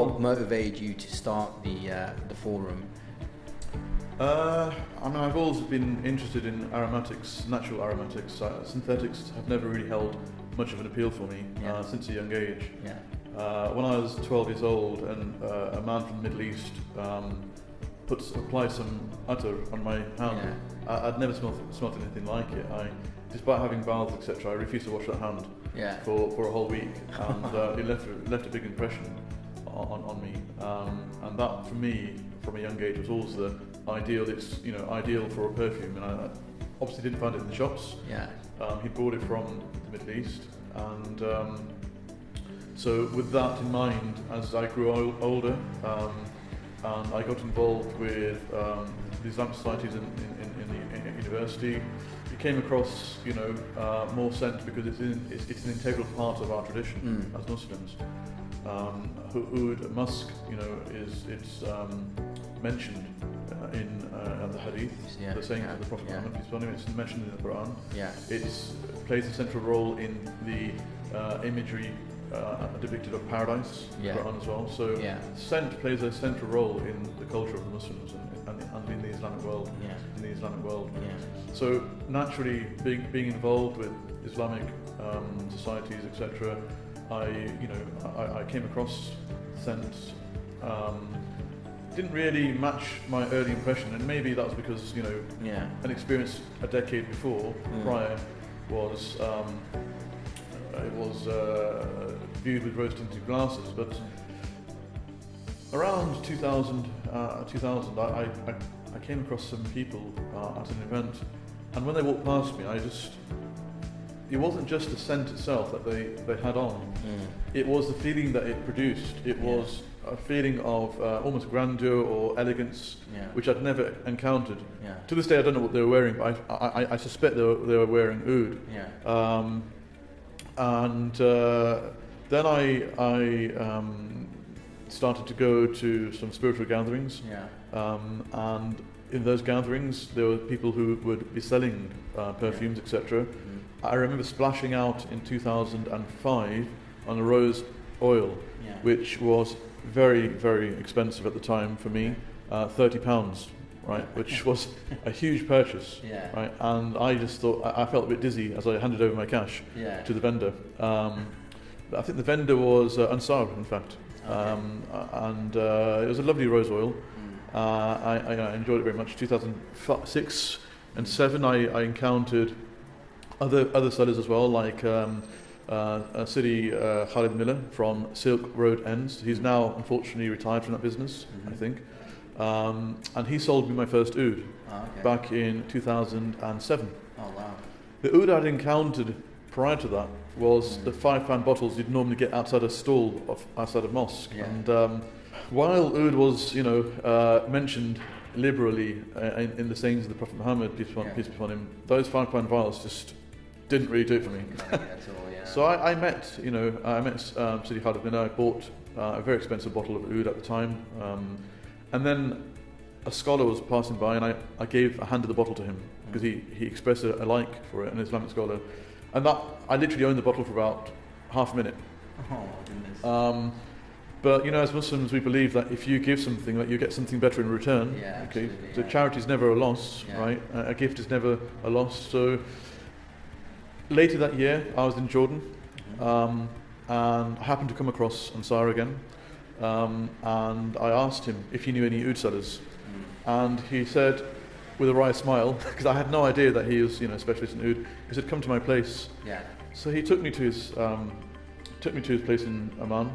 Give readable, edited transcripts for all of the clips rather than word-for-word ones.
what motivated you to start the forum? I mean, I've always been interested in aromatics, natural aromatics. Synthetics have never really held much of an appeal for me since a young age. Yeah. When I was 12 years old and a man from the Middle East applied some attar on my hand, I'd never smelt anything like it. Despite having baths, etc., I refused to wash that hand for a whole week, and it left a big impression on me. And that, for me, from a young age, was always the ideal. It's ideal for a perfume, and I obviously didn't find it in the shops. Yeah. He brought it from the Middle East, and so with that in mind, as I grew older, and I got involved with the Islamic societies in the university, you came across more scent because it's an integral part of our tradition as Muslims. Oud, musk, it's mentioned in the hadith, the sayings of the Prophet Muhammad, peace be upon him. It's mentioned in the Quran. Yeah. It plays a central role in the imagery depicted of paradise in the Quran as well. So scent plays a central role in the culture of the Muslims and in the Islamic world. So naturally, being involved with Islamic societies, etc., I came across scents. Didn't really match my early impression, and maybe that's because an experience a decade before prior was it was viewed with rose-tinted glasses. But around 2000, I came across some people at an event, and when they walked past me, it wasn't just the scent itself that they had on. It was the feeling that it produced. It was a feeling of almost grandeur or elegance, which I'd never encountered. To this day, I don't know what they were wearing, but I suspect they were wearing oud. And then I started to go to some spiritual gatherings, and in those gatherings, there were people who would be selling perfumes, etc. I remember splashing out in 2005 on a rose oil, which was very, very expensive at the time for me, £30, right, which was a huge purchase, right, and I just thought, I felt a bit dizzy as I handed over my cash to the vendor. I think the vendor was Ansar, in fact, and it was a lovely rose oil. I enjoyed it very much. 2006 and 7, I encountered other sellers as well, like Sidi Khalid Miller from Silk Road Ends. He's now unfortunately retired from that business, I think. And he sold me my first oud back in 2007. Oh wow! The oud I'd encountered prior to that was the £5 bottles you'd normally get outside a stall outside a mosque. And while oud was, mentioned liberally in the sayings of the Prophet Muhammad, peace be upon him, those £5 vials just didn't really do it for me. So I met Sidi Khalid Miller. I bought a very expensive bottle of oud at the time, and then a scholar was passing by, and I handed the bottle to him because he expressed a like for it, an Islamic scholar, and that I literally owned the bottle for about half a minute. Oh goodness. But as Muslims, we believe that if you give something, that you get something better in return. So charity is never a loss, right? A gift is never a loss. So later that year, I was in Jordan, and I happened to come across Ansar again, and I asked him if he knew any oud sellers, and he said, with a wry smile, because I had no idea that he was, a specialist in oud, he said, "Come to my place." So he took me to his place in Amman,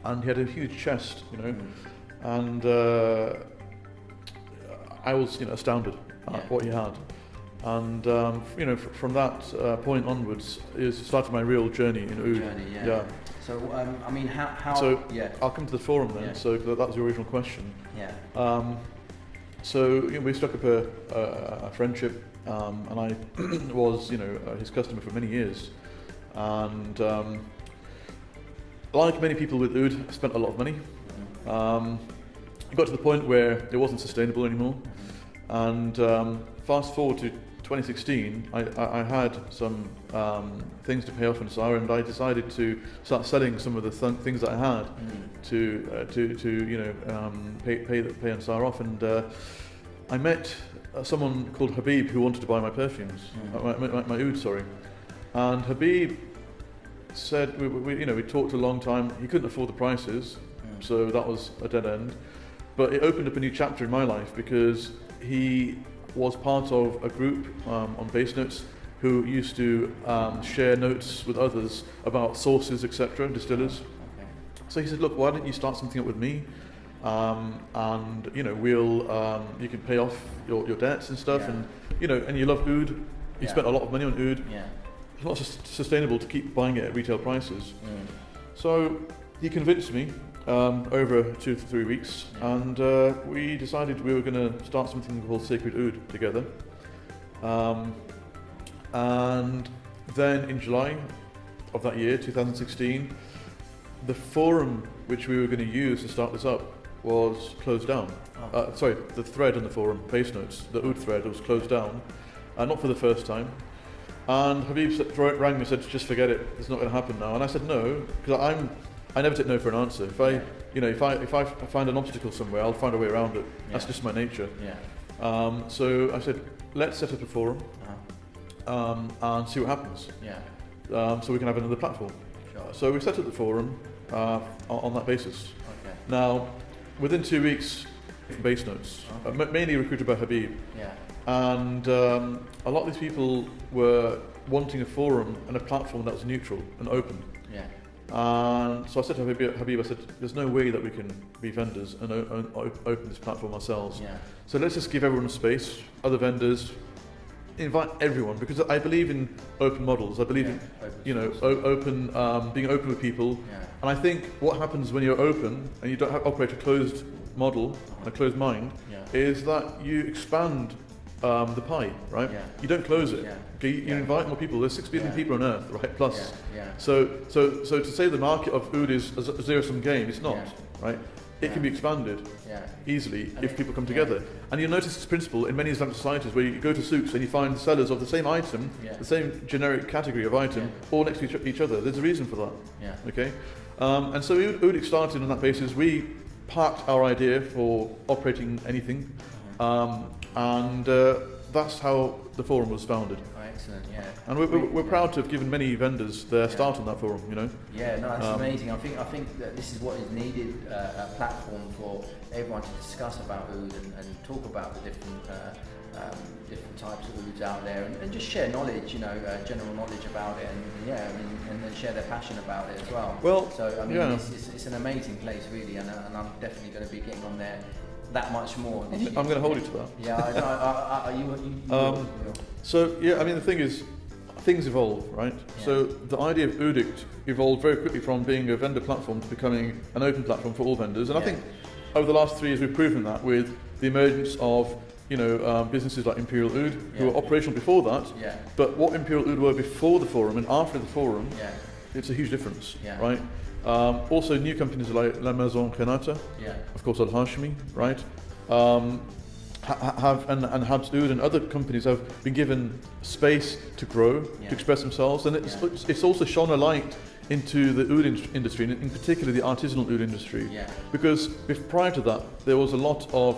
and he had a huge chest, and I was, astounded at what he had. And from that point onwards, it started my real journey in oud. So I mean, how? So I'll come to the forum then. So that was your original question. So we struck up a friendship, and I was his customer for many years, and like many people with oud, I spent a lot of money. It got to the point where it wasn't sustainable anymore, and fast forward to 2016, I had some things to pay off in SAR, and I decided to start selling some of the things that I had to pay on SAR off. And I met someone called Habib who wanted to buy my perfumes, my oud, sorry. And Habib said we talked a long time. He couldn't afford the prices, so that was a dead end. But it opened up a new chapter in my life because he was part of a group on Base Notes who used to share notes with others about sources, etc., distillers. Okay. So he said, look, why don't you start something up with me, and you can pay off your debts and stuff, and you love oud. You spent a lot of money on oud. Yeah. It's not sustainable to keep buying it at retail prices. So he convinced me over 2 to 3 weeks, and we decided we were going to start something called Sacred Oud together. And then in July of that year, 2016, the forum which we were going to use to start this up was closed down. The thread on the forum, Base Notes, the Oud thread, was closed down, not for the first time. And Habib rang me and said, just forget it, it's not going to happen now. And I said no, because I never take no for an answer. If I find an obstacle somewhere, I'll find a way around it. That's just my nature. So I said, let's set up a forum and see what happens. So we can have another platform. Sure. So we set up the forum on that basis. Okay. Now, within 2 weeks, Base Notes, mainly recruited by Habib. And a lot of these people were wanting a forum and a platform that was neutral and open. And so I said to Habib, I said, there's no way that we can be vendors and open this platform ourselves. So let's just give everyone a space, other vendors, invite everyone, because I believe in open models. I believe in being open with people. And I think what happens when you're open and you don't operate a closed model and a closed mind is that you expand the pie, right? You don't close it. Okay, you invite more people. There's 6 billion people on Earth, right? Plus. So to say the market of oud is a zero-sum game, it's not, right? It can be expanded easily if people come together. And you'll notice this principle in many Islamic societies where you go to souks and you find sellers of the same item, the same generic category of item, all next to each other. There's a reason for that. Okay, and so Ouddict started on that basis. We parked our idea for operating anything. And that's how the forum was founded. Excellent, And we're proud to have given many vendors their start on that forum, That's amazing. I think that this is what is needed, a platform for everyone to discuss about oud and talk about the different types of ouds out there and just share knowledge, general knowledge about it and then share their passion about it as well. It's an amazing place really, and I'm definitely going to be getting on there that much more. I'm going to hold you to that. The thing is, things evolve, right? So the idea of Ouddict evolved very quickly from being a vendor platform to becoming an open platform for all vendors. And I think over the last 3 years we've proven that with the emergence of businesses like Imperial Oud, who were operational before that. But what Imperial Oud were before the forum and after the forum, it's a huge difference, right? Also new companies like La Maison Renata, of course Al-Hashmi, right? Habs Oud and other companies have been given space to grow, to express themselves, and it's also shone a light into the oud industry, and in particular the artisanal oud industry, because prior to that there was a lot of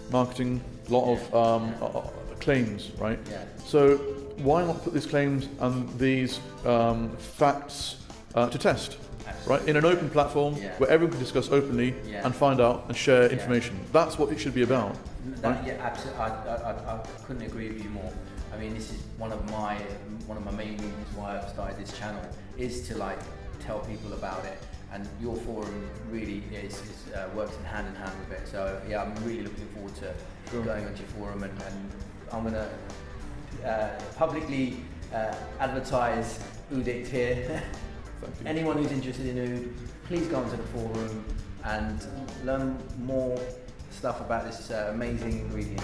marketing, a lot of claims, right? So why not put these claims and these facts to test? Right, in an open platform where everyone can discuss openly and find out and share information. That's what it should be about. Absolutely. I couldn't agree with you more. I mean, this is one of my main reasons why I've started this channel, is to tell people about it. And your forum really works in hand with it. So I'm really looking forward to going onto your forum, and I'm going to publicly advertise Ouddict here. Anyone who's interested in oud, please go onto the forum and learn more stuff about this amazing ingredient.